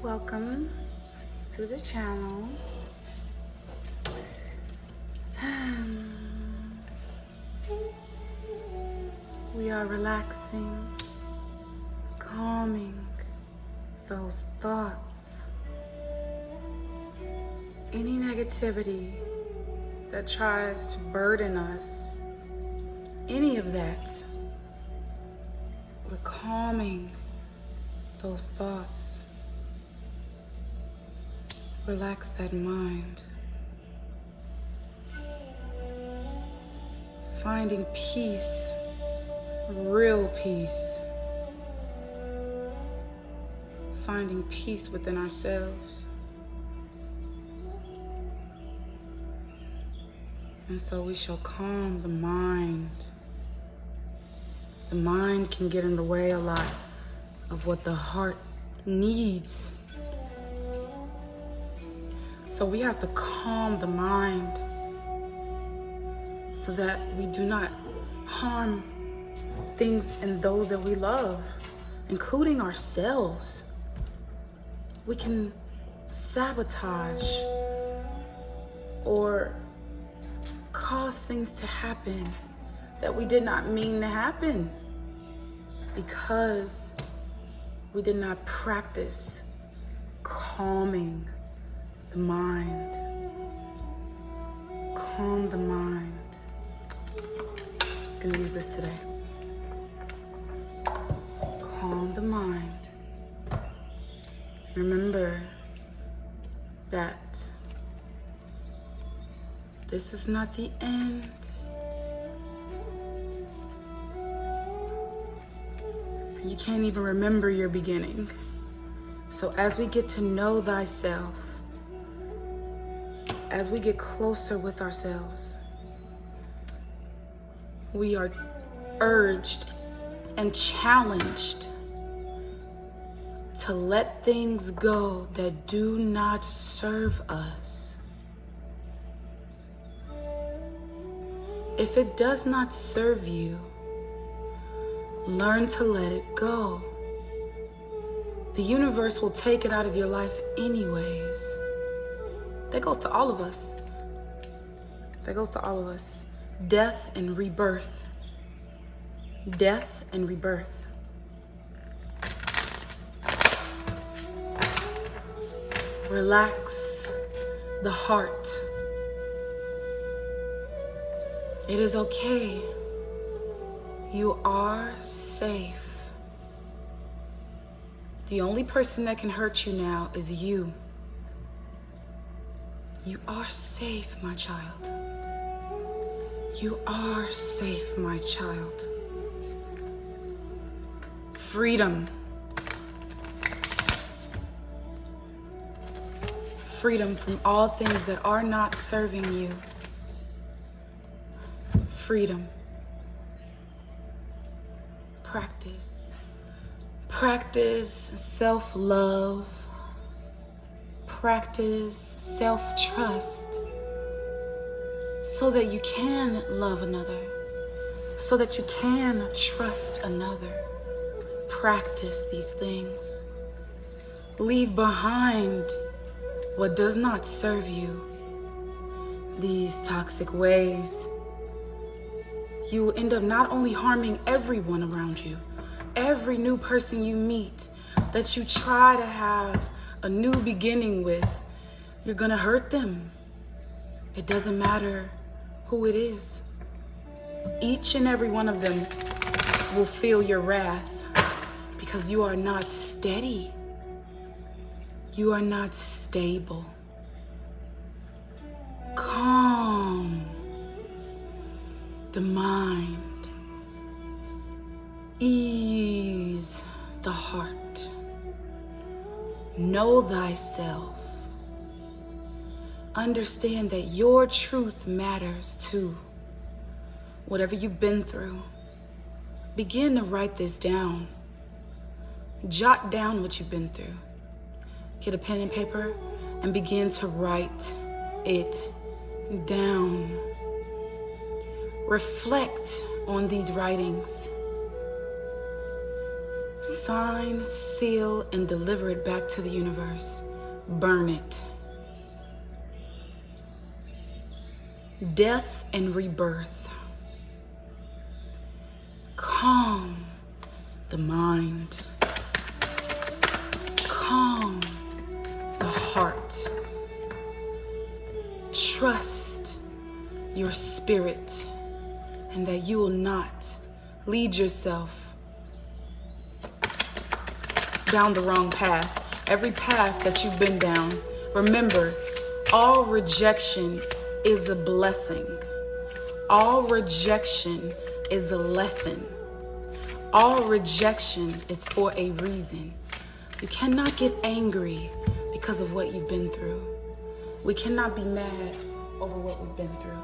welcome to the channel. We are relaxing, calming those thoughts. Any negativity that tries to burden us, any of that, we're calming those thoughts. Relax that mind. Finding peace, real peace. Finding peace within ourselves. And so we shall calm the mind. The mind can get in the way a lot of what the heart needs. So we have to calm the mind so that we do not harm things and those that we love, including ourselves. We can sabotage or cause things to happen that we did not mean to happen because we did not practice calming the mind. Calm the mind. I'm gonna use this today. Calm the mind. Remember that this is not the end. You can't even remember your beginning. So as we get to know thyself, as we get closer with ourselves, we are urged and challenged to let things go that do not serve us. If it does not serve you, learn to let it go. The universe will take it out of your life anyways. That goes to all of us. That goes to all of us. Death and rebirth. Death and rebirth. Relax the heart. It is okay. You are safe. The only person that can hurt you now is you. You are safe, my child. You are safe, my child. Freedom. Freedom from all things that are not serving you. Freedom. Practice. Practice self-love. Practice self-trust so that you can love another, so that you can trust another. Practice these things. Leave behind what does not serve you. These toxic ways. You will end up not only harming everyone around you, every new person you meet that you try to have a new beginning with, you're gonna hurt them. It doesn't matter who it is. Each and every one of them will feel your wrath because you are not steady. You are not stable. Calm the mind. Ease the heart. Know thyself. Understand that your truth matters too. Whatever you've been through, begin to write this down. Jot down what you've been through. Get a pen and paper and begin to write it down. Reflect on these writings. sign, seal, and deliver it back to the universe. Burn it. Death and rebirth. Calm the mind. Calm the heart. Trust your spirit, and that you will not lead yourself down the wrong path. Every path that you've been down, remember, all rejection is a blessing. All rejection is a lesson. All rejection is for a reason. You cannot get angry because of what you've been through. We cannot be mad over what we've been through.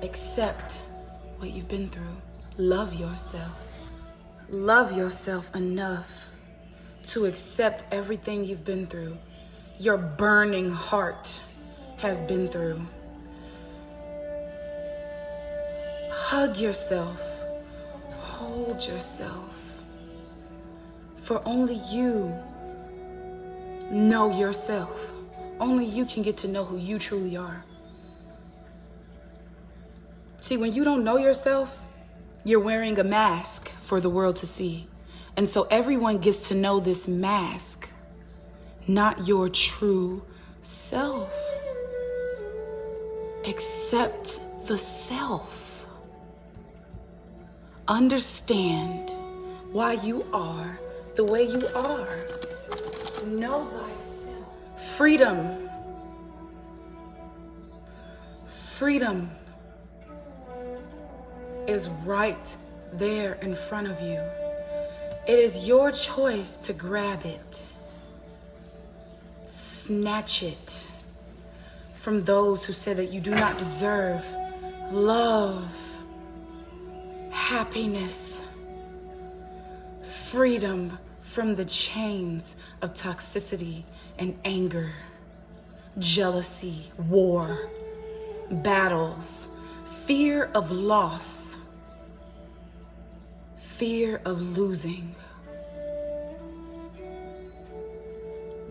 Accept what you've been through. Love yourself. Love yourself enough to accept everything you've been through. Your burning heart has been through. Hug yourself. Hold yourself. For only you know yourself. Only you can get to know who you truly are. See, when you don't know yourself, you're wearing a mask for the world to see. And so everyone gets to know this mask, not your true self. Accept the self. Understand why you are the way you are. Know thyself. Freedom. Freedom is right there in front of you. It is your choice to grab it. Snatch it from those who say that you do not deserve love, happiness, freedom from the chains of toxicity and anger, jealousy, war, battles, fear of loss, fear of losing.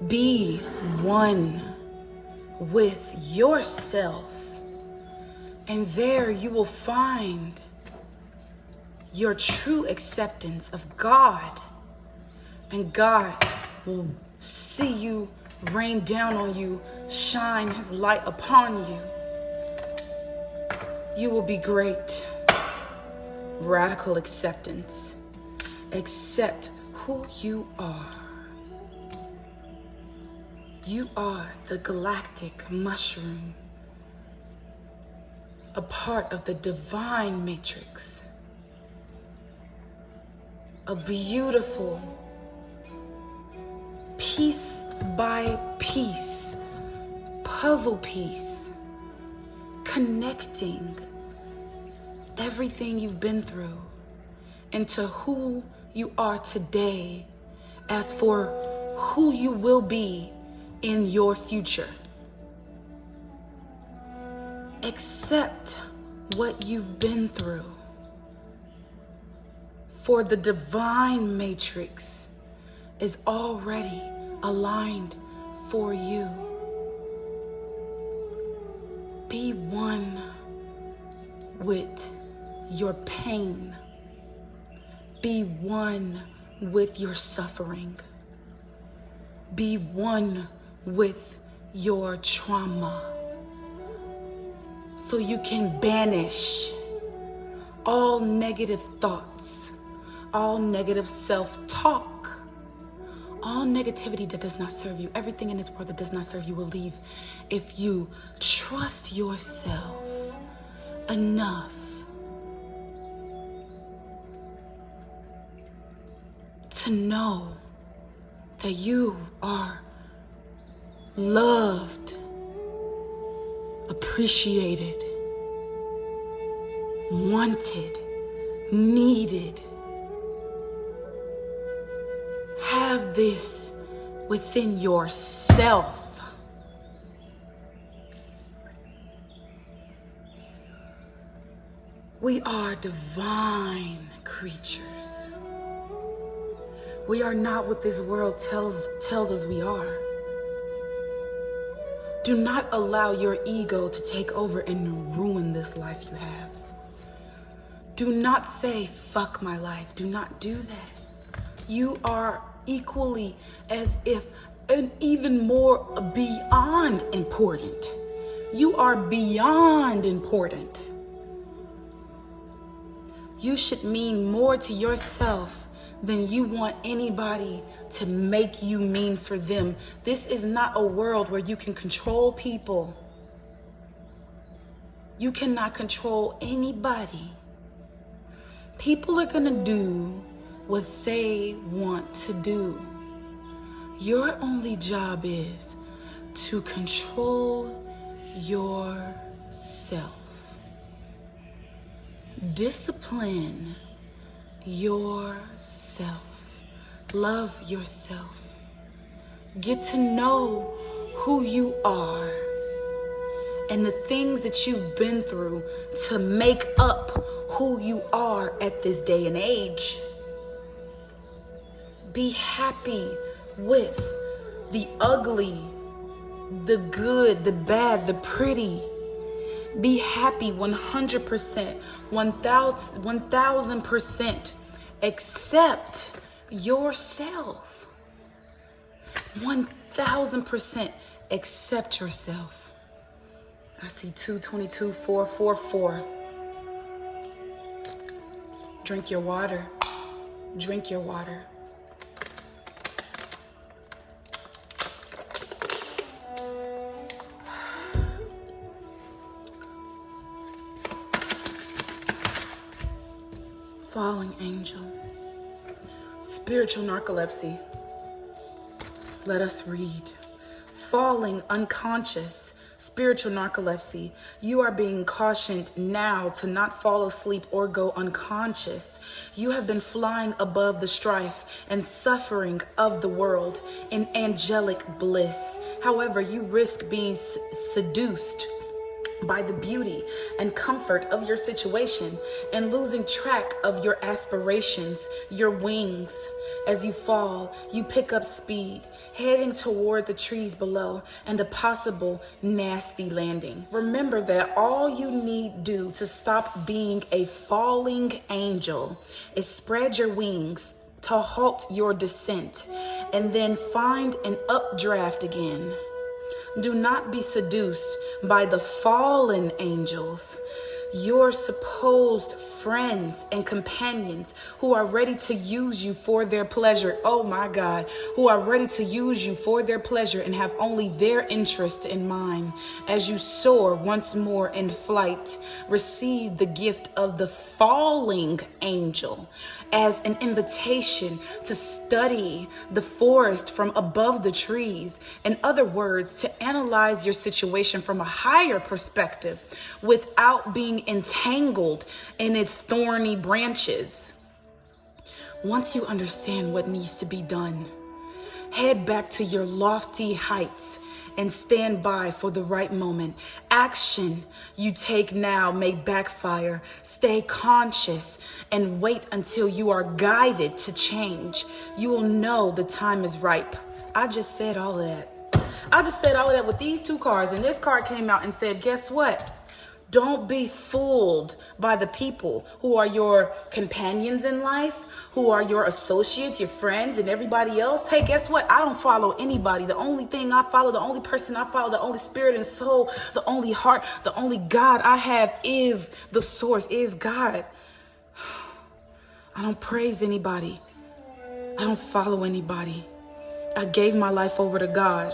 Be one with yourself, and there you will find your true acceptance of God, and God will see you, rain down on you, shine His light upon you. You will be great. Radical acceptance. Accept who you are. You are the galactic mushroom, a part of the divine matrix, a beautiful, piece by piece, puzzle piece, connecting everything you've been through into who you are today, as for who you will be in your future. Accept what you've been through, for the divine matrix is already aligned for you. Be one with your pain. Be one with your suffering. Be one with your trauma, so you can banish all negative thoughts, all negative self-talk, all negativity that does not serve you. Everything in this world that does not serve you will leave if you trust yourself enough to know that you are loved, appreciated, wanted, needed. Have this within yourself. We are divine creatures. We are not what this world tells us we are. Do not allow your ego to take over and ruin this life you have. Do not say, fuck my life. Do not do that. You are equally as if and even more beyond important. You are beyond important. You should mean more to yourself than you want anybody to make you mean for them. This is not a world where you can control people. You cannot control anybody. People are gonna do what they want to do. Your only job is to control yourself. Discipline yourself. Love yourself. Get to know who you are and the things that you've been through to make up who you are at this day and age. Be happy with the ugly, the good, the bad, the pretty. Be happy 100%, 1000%. Accept yourself. 1000% accept yourself. I see 222-444. Drink your water. Drink your water. Falling angel. Spiritual narcolepsy. Let us read. Falling unconscious. Spiritual narcolepsy. You are being cautioned now to not fall asleep or go unconscious. You have been flying above the strife and suffering of the world in angelic bliss. However, you risk being seduced by the beauty and comfort of your situation and losing track of your aspirations, your wings. As you fall, you pick up speed, heading toward the trees below and a possible nasty landing. Remember that all you need do to stop being a falling angel is spread your wings to halt your descent and then find an updraft again. Do not be seduced by the fallen angels, your supposed friends and companions who are ready to use you for their pleasure. Oh my God, who are ready to use you for their pleasure and have only their interest in mind. As you soar once more in flight, receive the gift of the falling angel as an invitation to study the forest from above the trees. In other words, to analyze your situation from a higher perspective without being entangled in its thorny branches. Once you understand what needs to be done, head back to your lofty heights and stand by for the right moment. Action you take now may backfire. Stay conscious and wait until you are guided to change. You will know the time is ripe. I just said all of that. I just said all of that with these two cards, and this card came out and said, guess what? Don't be fooled by the people who are your companions in life, who are your associates, your friends, and everybody else. Hey, guess what? I don't follow anybody. The only thing I follow, the only person I follow, the only spirit and soul, the only heart, the only God I have is the source, is God. I don't praise anybody. I don't follow anybody. I gave my life over to God.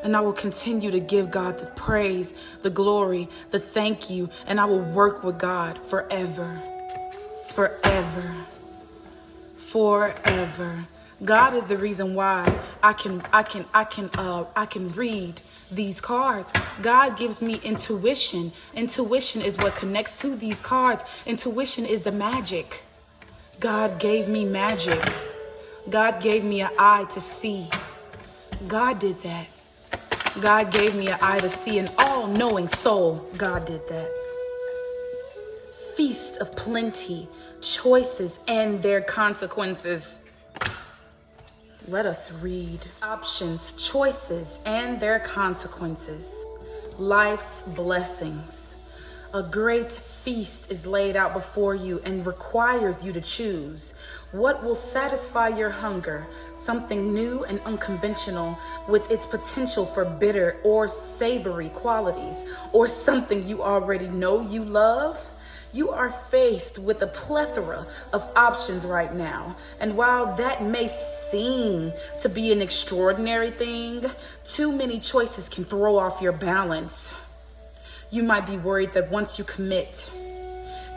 And I will continue to give God the praise, the glory, the thank you, and I will work with God forever, forever, forever. God is the reason why I can read these cards. God gives me intuition. Intuition is what connects to these cards. Intuition is the magic. God gave me magic. God gave me an eye to see. God did that. God gave me an eye to see, an all-knowing soul. God did that. feast of plenty, choices and their consequences. Let us read. Options, choices, and their consequences. Life's blessings. A great feast is laid out before you and requires you to choose. What will satisfy your hunger? Something new and unconventional with its potential for bitter or savory qualities, or something you already know you love? You are faced with a plethora of options right now. And while that may seem to be an extraordinary thing, too many choices can throw off your balance. You might be worried that once you commit,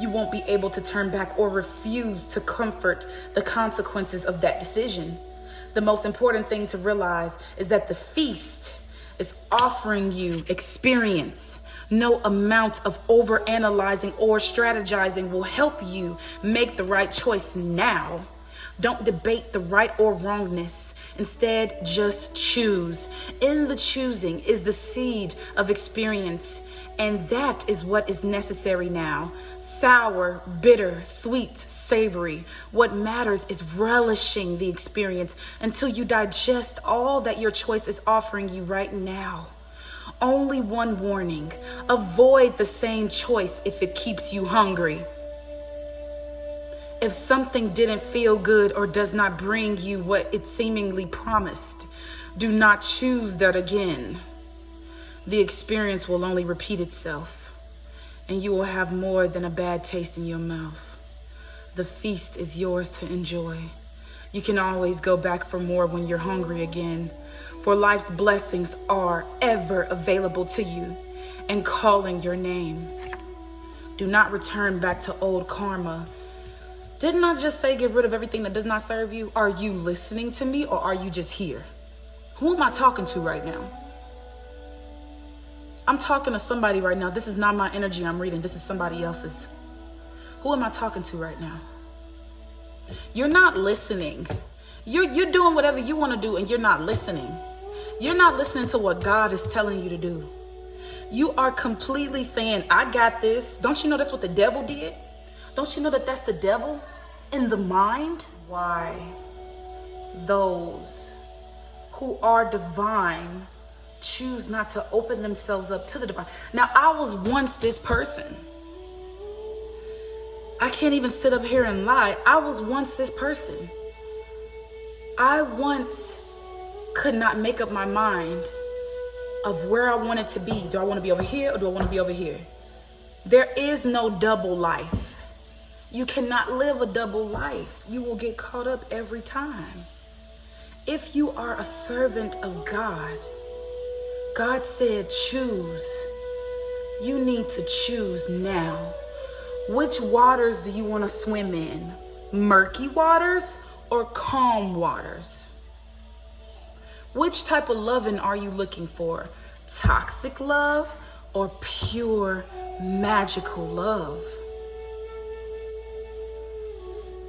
you won't be able to turn back or refuse to comfort the consequences of that decision. The most important thing to realize is that the feast is offering you experience. No amount of overanalyzing or strategizing will help you make the right choice now. Don't debate the right or wrongness. Instead, just choose. In the choosing is the seed of experience, and that is what is necessary now. Sour, bitter, sweet, savory. What matters is relishing the experience until you digest all that your choice is offering you right now. Only one warning: avoid the same choice if it keeps you hungry. If something didn't feel good or does not bring you what it seemingly promised, do not choose that again. The experience will only repeat itself, and you will have more than a bad taste in your mouth. The feast is yours to enjoy. You can always go back for more when you're hungry again, for life's blessings are ever available to you and calling your name. Do not return back to old karma. Didn't I just say get rid of everything that does not serve you? Are you listening to me, or are you just here? Who am I talking to right now? I'm talking to somebody right now. This is not my energy I'm reading. This is somebody else's. Who am I talking to right now? You're not listening. You're doing whatever you want to do, and you're not listening. You're not listening to what God is telling you to do. You are completely saying, I got this. Don't you know that's what the devil did? Don't you know that that's the devil in the mind? Why those who are divine choose not to open themselves up to the divine? Now, I was once this person. I can't even sit up here and lie. I was once this person. I once could not make up my mind of where I wanted to be. Do I want to be over here, or do I want to be over here? There is no double life. You cannot live a double life. You will get caught up every time. If you are a servant of God, God said choose. You need to choose now. Which waters do you want to swim in? Murky waters or calm waters? Which type of loving are you looking for? Toxic love or pure magical love?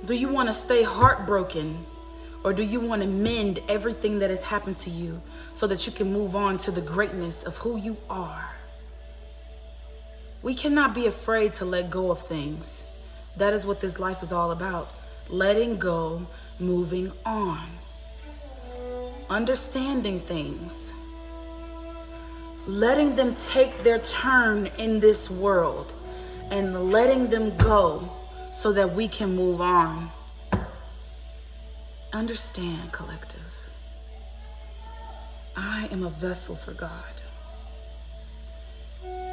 Do you want to stay heartbroken, or do you want to mend everything that has happened to you so that you can move on to the greatness of who you are? We cannot be afraid to let go of things. That is what this life is all about. Letting go, moving on. Understanding things. Letting them take their turn in this world and letting them go so that we can move on. Understand, collective. I am a vessel for God.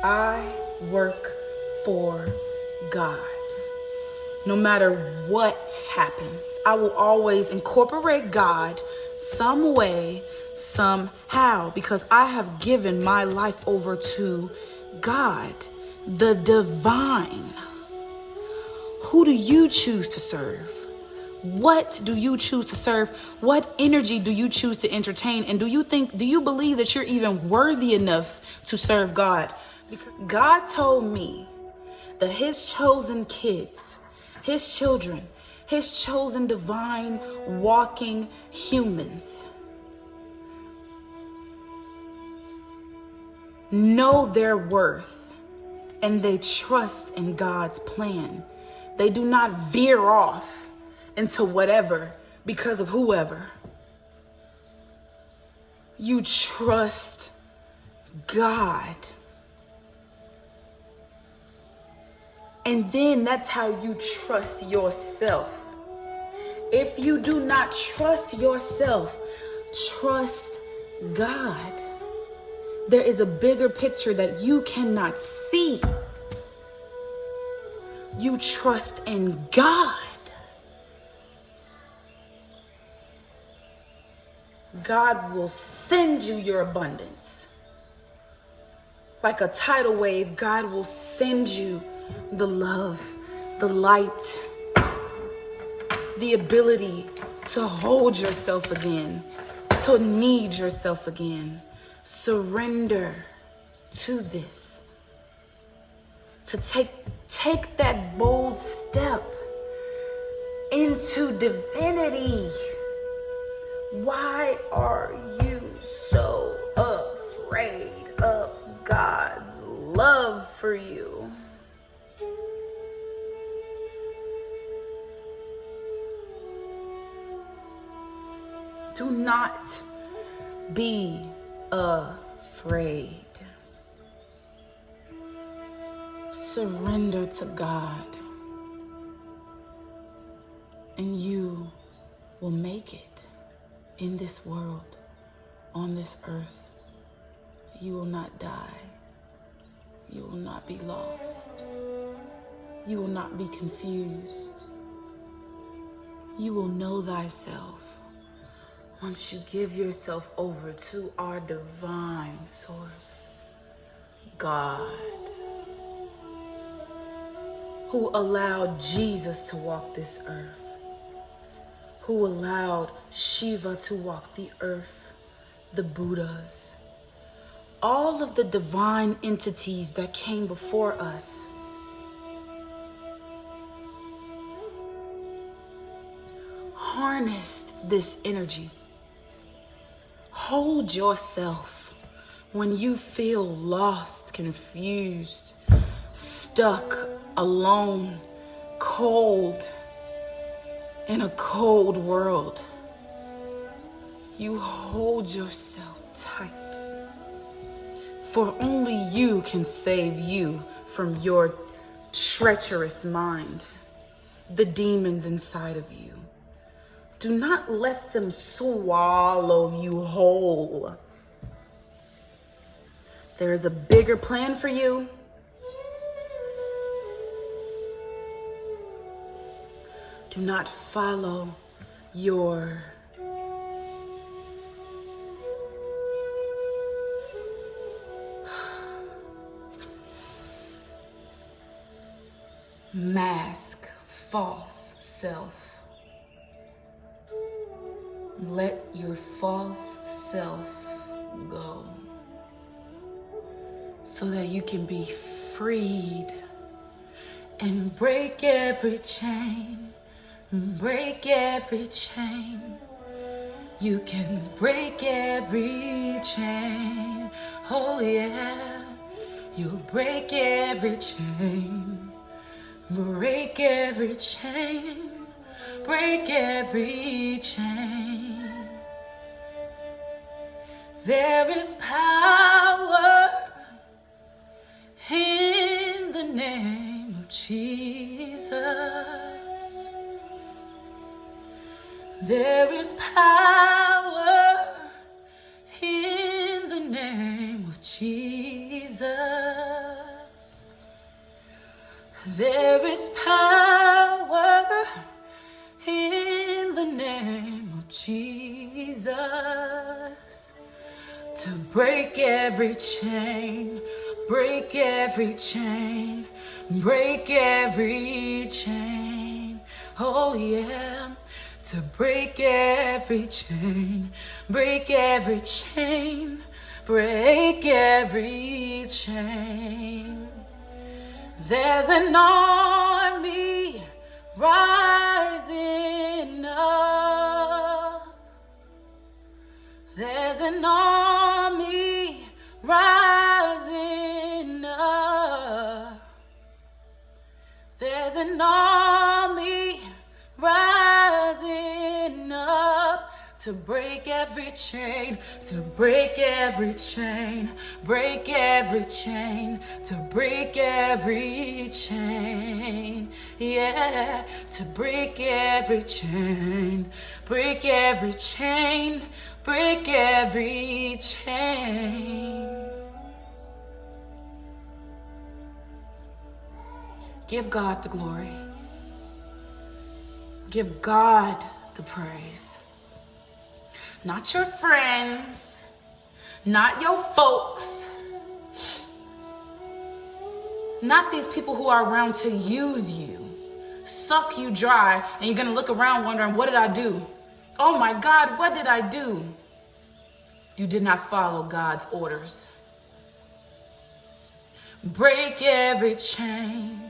I work for God. No matter what happens, I will always incorporate God some way, somehow, because I have given my life over to God, the divine. Who do you choose to serve? What do you choose to serve? What energy do you choose to entertain? And do you believe that you're even worthy enough to serve God? Because God told me that his chosen kids, his children, his chosen divine walking humans know their worth and they trust in God's plan. They do not veer off into whatever because of whoever. You trust God. And then that's how you trust yourself. If you do not trust yourself, trust God. There is a bigger picture that you cannot see. You trust in God. God will send you your abundance. Like a tidal wave, God will send you the love, the light, the ability to hold yourself again, to need yourself again. Surrender to this. To take that bold step into divinity. Why are you so afraid of God's love for you? Do not be afraid. Surrender to God, and you will make it in this world, on this earth. You will not die. You will not be lost. You will not be confused. You will know thyself once you give yourself over to our divine source, God, who allowed Jesus to walk this earth, who allowed Shiva to walk the earth, the Buddhas, all of the divine entities that came before us. Harnessed this energy. Hold yourself when you feel lost, confused, stuck, alone, cold, in a cold world. You hold yourself tight. For only you can save you from your treacherous mind, the demons inside of you. Do not let them swallow you whole. There is a bigger plan for you. Do not follow your mask, false self. Let your false self go so that you can be freed and break every chain, break every chain. You can break every chain, oh yeah. You'll break every chain, break every chain, break every chain. There is power in the name of Jesus. There is power in the name of Jesus. There is power in the name of Jesus to break every chain, break every chain, break every chain. Oh yeah, to break every chain, break every chain, break every chain. There's an army rising up. There's an army rising up. to break every chain, to break every chain, break every chain, to break every chain, yeah, to break every chain, break every chain, break every chain. Give God the glory. Give God the praise. Not your friends, not your folks, not these people who are around to use you, suck you dry, and you're gonna look around wondering, what did I do? Oh my God, what did I do? You did not follow God's orders. Break every chain.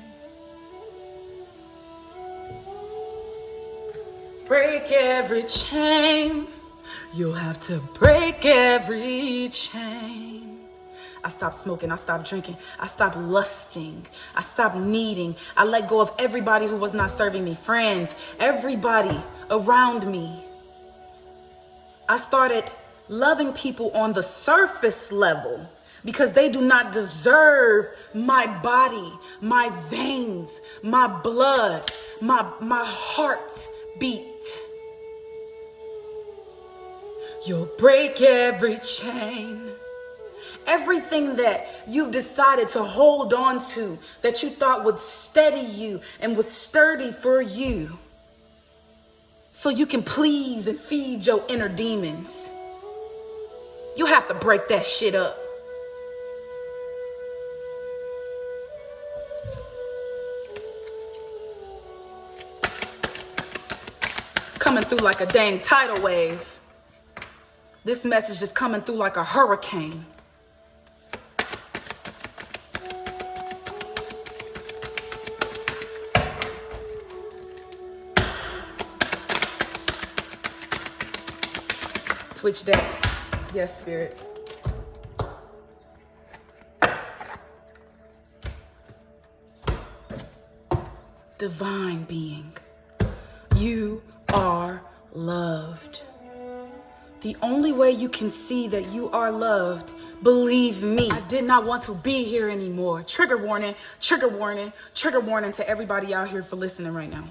Break every chain. You'll have to break every chain. I stopped smoking, I stopped drinking, I stopped lusting, I stopped needing. I let go of everybody who was not serving me, friends, everybody around me. I started loving people on the surface level because they do not deserve my body, my veins, my blood, my heartbeat. You'll break every chain. Everything that you've decided to hold on to that you thought would steady you and was sturdy for you so you can please and feed your inner demons. You have to break that shit up. Coming through like a dang tidal wave. This message is coming through like a hurricane. Switch decks. Yes, Spirit. Divine being, you are loved. The only way you can see that you are loved, believe me, I did not want to be here anymore. Trigger warning, trigger warning, trigger warning to everybody out here for listening right now.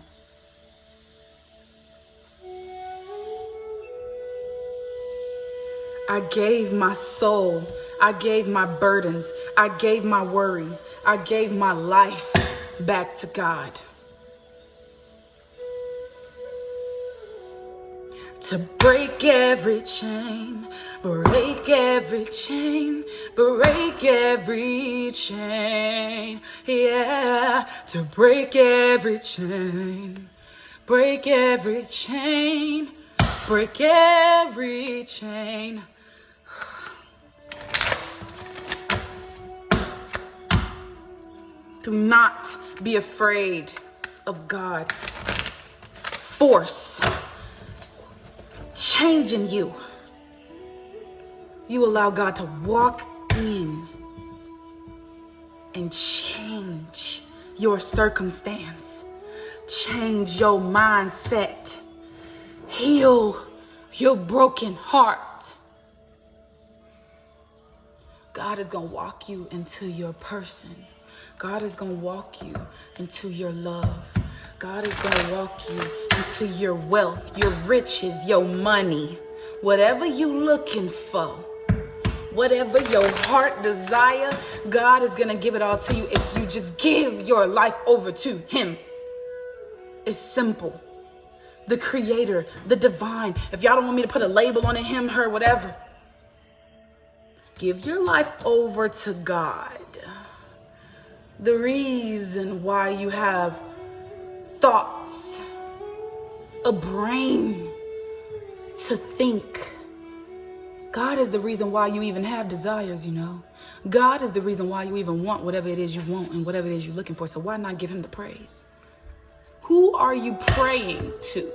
I gave my soul, I gave my burdens, I gave my worries, I gave my life back to God. To break every chain, break every chain, break every chain, yeah. To break every chain, break every chain, break every chain. Do not be afraid of God's force changing you. You allow God to walk in and change your circumstance, change your mindset, heal your broken heart. God is going to walk you into your person. God is going to walk you into your love. God is going to walk you into your wealth, your riches, your money. Whatever you looking for, whatever your heart desire, God is going to give it all to you if you just give your life over to Him. It's simple. The Creator, the divine. If y'all don't want me to put a label on it, him, her, whatever. Give your life over to God. The reason why you have thoughts, a brain to think. God is the reason why you even have desires, you know. God is the reason why you even want whatever it is you want and whatever it is you're looking for. So why not give Him the praise? Who are you praying to?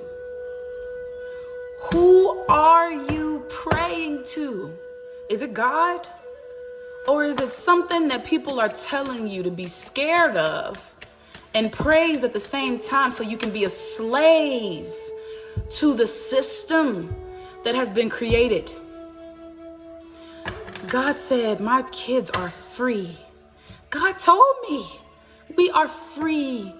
Who are you praying to? Is it God? Or is it something that people are telling you to be scared of and praise at the same time so you can be a slave to the system that has been created. God said, my kids are free. God told me we are free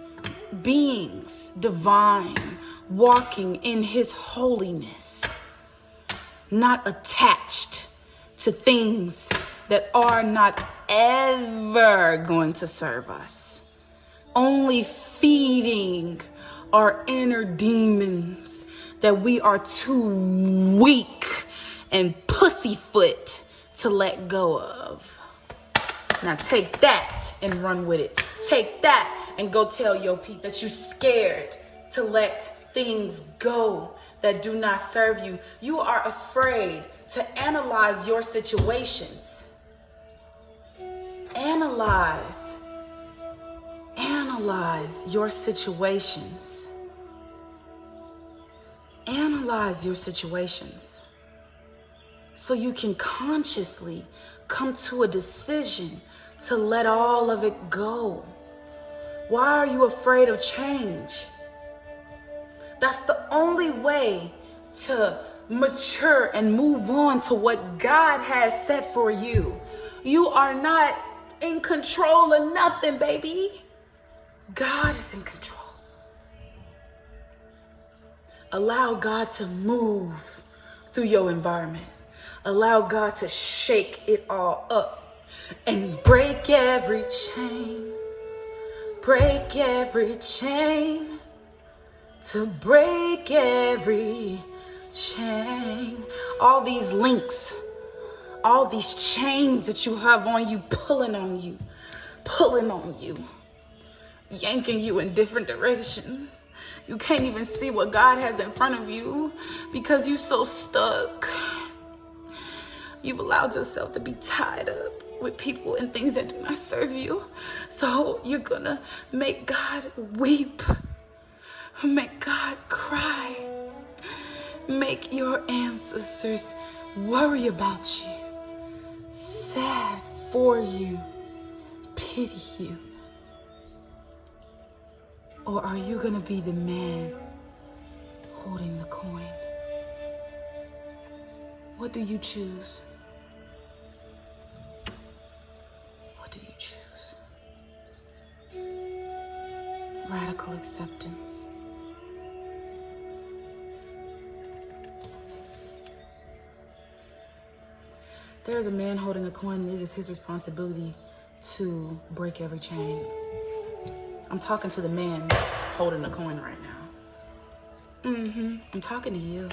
beings, divine, walking in his holiness, not attached to things that are not ever going to serve us, only feeding our inner demons that we are too weak and pussyfoot to let go of. Now take that and run with it. Take that and go tell your people that you're scared to let things go that do not serve you. You are afraid to analyze your situations. Analyze your situations. Analyze your situations so you can consciously come to a decision to let all of it go. Why are you afraid of change? That's the only way to mature and move on to what God has set for you. You are not in control of nothing, baby. God is in control. Allow God to move through your environment. Allow God to shake it all up and break every chain. Break every chain. To break every chain. All these links, all these chains that you have on you, pulling on you, yanking you in different directions. You can't even see what God has in front of you because you're so stuck. You've allowed yourself to be tied up with people and things that do not serve you. So you're gonna make God weep, make God cry, make your ancestors worry about you, sad for you, pity you. Or are you gonna be the man holding the coin? What do you choose? What do you choose? Radical acceptance. There is a man holding a coin, and it is his responsibility to break every chain. I'm talking to the man holding the coin right now. I'm talking to you.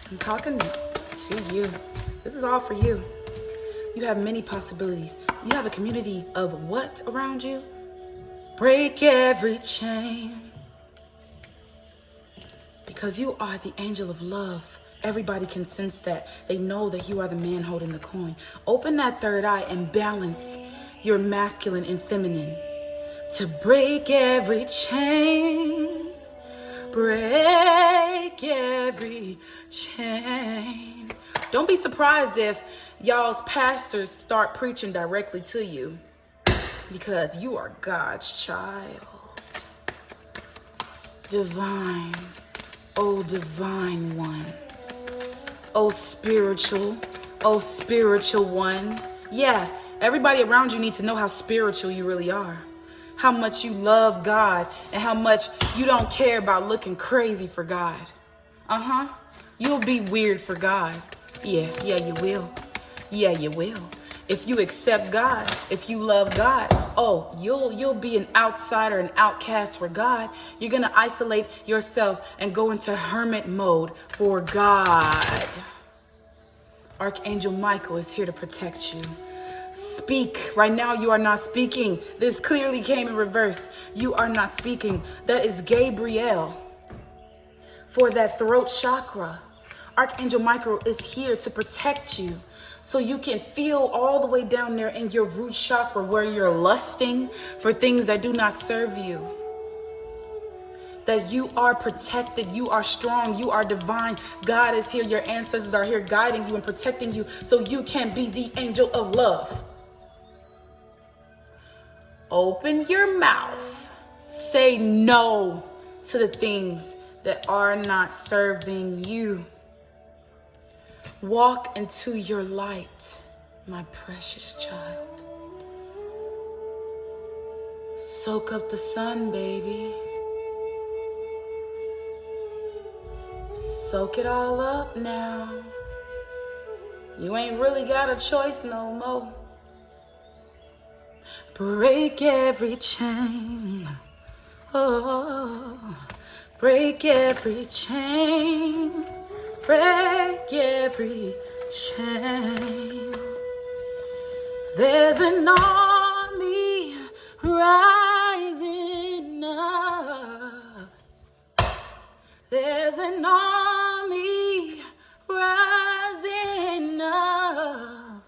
I'm talking to you. This is all for you. You have many possibilities. You have a community of what around you? Break every chain. Because you are the angel of love. Everybody can sense that. They know that you are the man holding the coin. Open that third eye and balance your masculine and feminine. To break every chain, break every chain. Don't be surprised if y'all's pastors start preaching directly to you, because you are God's child. Divine, oh divine one. Oh spiritual one. Yeah, everybody around you needs to know how spiritual you really are. How much you love God and how much you don't care about looking crazy for God. You'll be weird for God. Yeah, you will. Yeah, you will. If you accept God, if you love God, oh, you'll be an outsider, an outcast for God. You're gonna isolate yourself and go into hermit mode for God. Archangel Michael is here to protect you. Speak. Right now you are not speaking. This clearly came in reverse. You are not speaking. That is Gabriel for that throat chakra. Archangel Michael is here to protect you so you can feel all the way down there in your root chakra where you're lusting for things that do not serve you. That you are protected, you are strong, you are divine. God is here, your ancestors are here guiding you and protecting you so you can be the angel of love. Open your mouth. Say no to the things that are not serving you. Walk into your light, my precious child. Soak up the sun, baby. Soak it all up now. You ain't really got a choice no more. Break every chain. Oh, break every chain. Break every chain. There's an army rising up. There's an army rising up.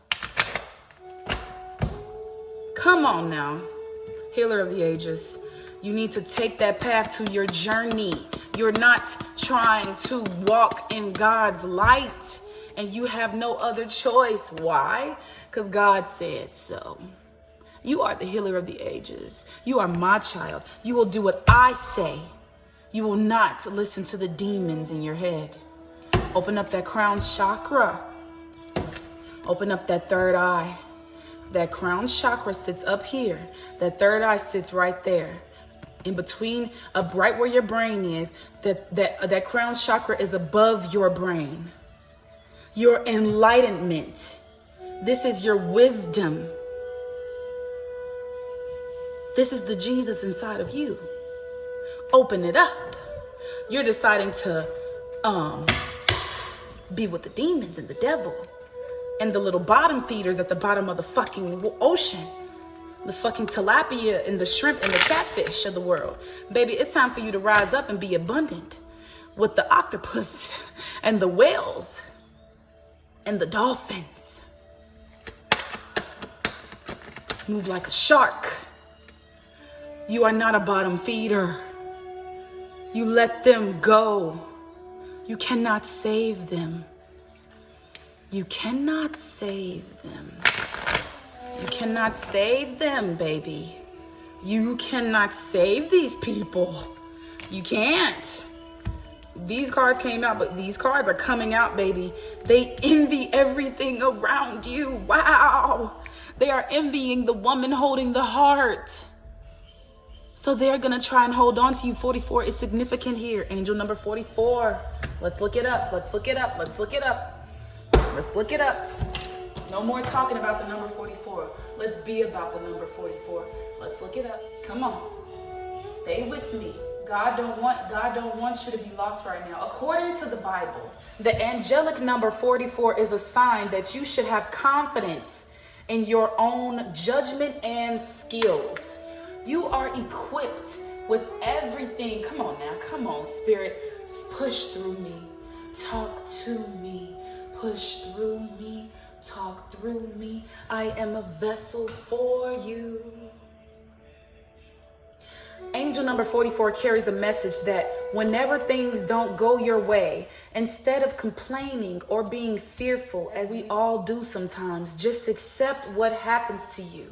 Come on now, healer of the ages. You need to take that path to your journey. You're not trying to walk in God's light, and you have no other choice. Why? Because God said so. You are the healer of the ages. You are my child. You will do what I say. You will not listen to the demons in your head. Open up that crown chakra. Open up that third eye. That crown chakra sits up here. That third eye sits right there. In between, right where your brain is, that crown chakra is above your brain. Your enlightenment. This is your wisdom. This is the Jesus inside of you. Open it up. You're deciding to be with the demons and the devil and the little bottom feeders at the bottom of the fucking ocean. The fucking tilapia and the shrimp and the catfish of the world. Baby, it's time for you to rise up and be abundant with the octopuses and the whales and the dolphins. Move like a shark. You are not a bottom feeder. You let them go. You cannot save them. You cannot save them. You cannot save them, baby. You cannot save these people. You can't. These cards came out, but these cards are coming out, baby. They envy everything around you. Wow. They are envying the woman holding the heart. So they're going to try and hold on to you. 44 is significant here. Angel number 44. Let's look it up. Let's look it up. Let's look it up. Let's look it up. No more talking about the number 44. Let's be about the number 44. Let's look it up. Come on. Stay with me. God don't want you to be lost right now. According to the Bible, the angelic number 44 is a sign that you should have confidence in your own judgment and skills. You are equipped with everything. Come on now. Come on, Spirit. Push through me. Talk to me. Push through me. Talk through me. I am a vessel for you. Angel number 44 carries a message that whenever things don't go your way, instead of complaining or being fearful, as we all do sometimes, just accept what happens to you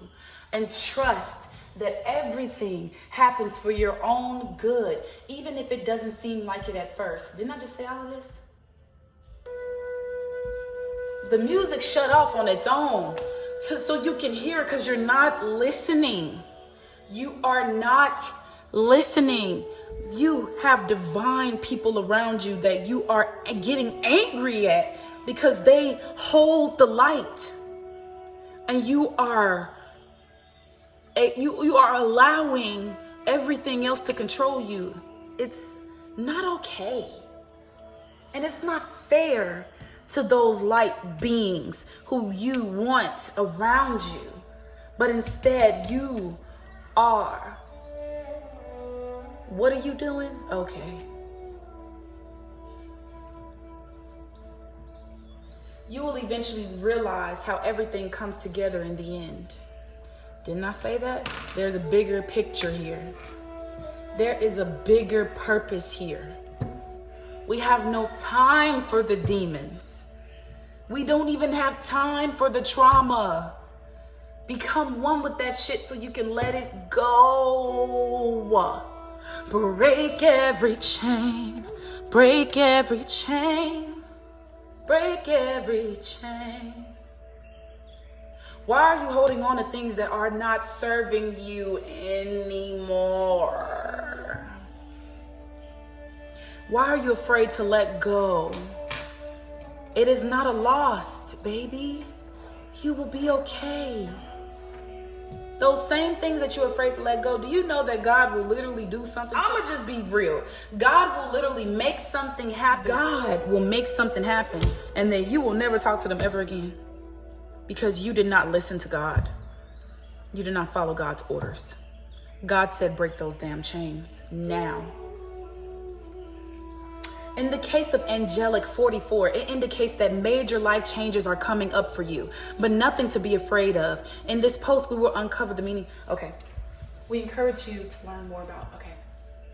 and trust that everything happens for your own good, even if it doesn't seem like it at first. Didn't I just say all of this? The music shut off on its own so you can hear, because you're not listening. You are not listening. You have divine people around you that you are getting angry at because they hold the light, and you are allowing everything else to control you. It's not okay, and it's not fair to those light beings who you want around you, but instead you are. What are you doing? Okay. You will eventually realize how everything comes together in the end. Didn't I say that? There's a bigger picture here. There is a bigger purpose here. We have no time for the demons. We don't even have time for the trauma. Become one with that shit so you can let it go. Break every chain. Break every chain. break every chain. Why are you holding on to things that are not serving you anymore? Why are you afraid to let go? It is not a loss, baby. You will be okay. Those same things that you're afraid to let go, do you know that God will literally do something? I'ma just be real. God will literally make something happen. God will make something happen, and then you will never talk to them ever again. Because you did not listen to God. You did not follow God's orders. God said, break those damn chains now. In the case of Angelic 44, it indicates that major life changes are coming up for you, but nothing to be afraid of. In this post, we will uncover the meaning. Okay, we encourage you to learn more about,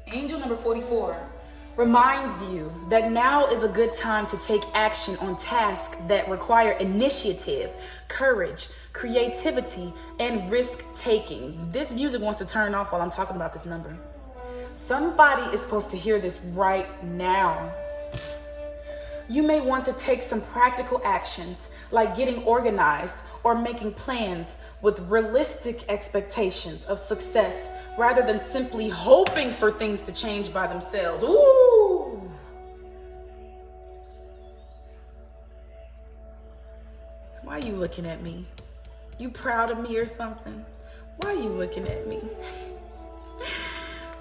Angel number 44 reminds you that now is a good time to take action on tasks that require initiative, courage, creativity, and risk-taking. This music wants to turn off while I'm talking about this number. Somebody is supposed to hear this right now. You may want to take some practical actions like getting organized or making plans with realistic expectations of success rather than simply hoping for things to change by themselves. Ooh. Why are you looking at me? You proud of me or something? Why are you looking at me?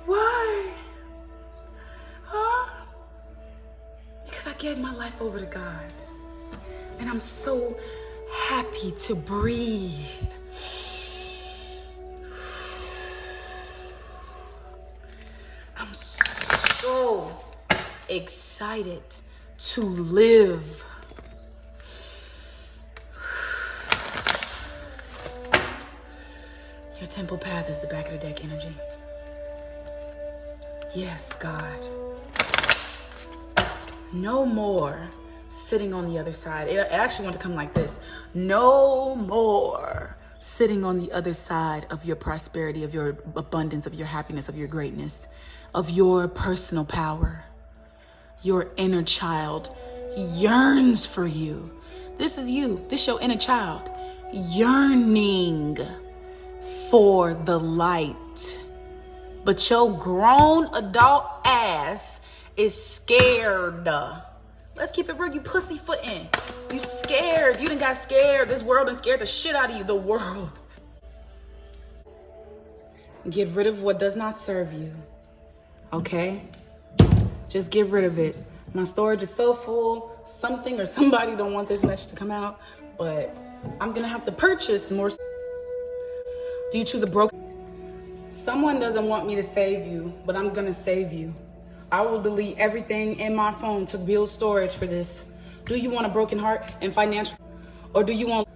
Why? Huh? Because I gave my life over to God. And I'm so happy to breathe. I'm so excited to live. Your temple path is the back of the deck energy. Yes, God. No more sitting on the other side. It actually want to come like this. No more sitting on the other side of your prosperity, of your abundance, of your happiness, of your greatness, of your personal power. Your inner child yearns for you. This is you. This is your inner child yearning for the light. But your grown adult ass is scared. Let's keep it real, you pussyfooting. You scared. You done got scared. This world done scared the shit out of you. The world. Get rid of what does not serve you. Okay? Just get rid of it. My storage is so full. Something or somebody don't want this message to come out. But I'm gonna have to purchase more. Do you choose a broken? Someone doesn't want me to save you, but I'm gonna save you. I will delete everything in my phone to build storage for this. Do you want a broken heart and financial, or do you want,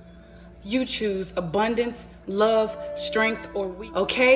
you choose abundance, love, strength, or weakness, okay?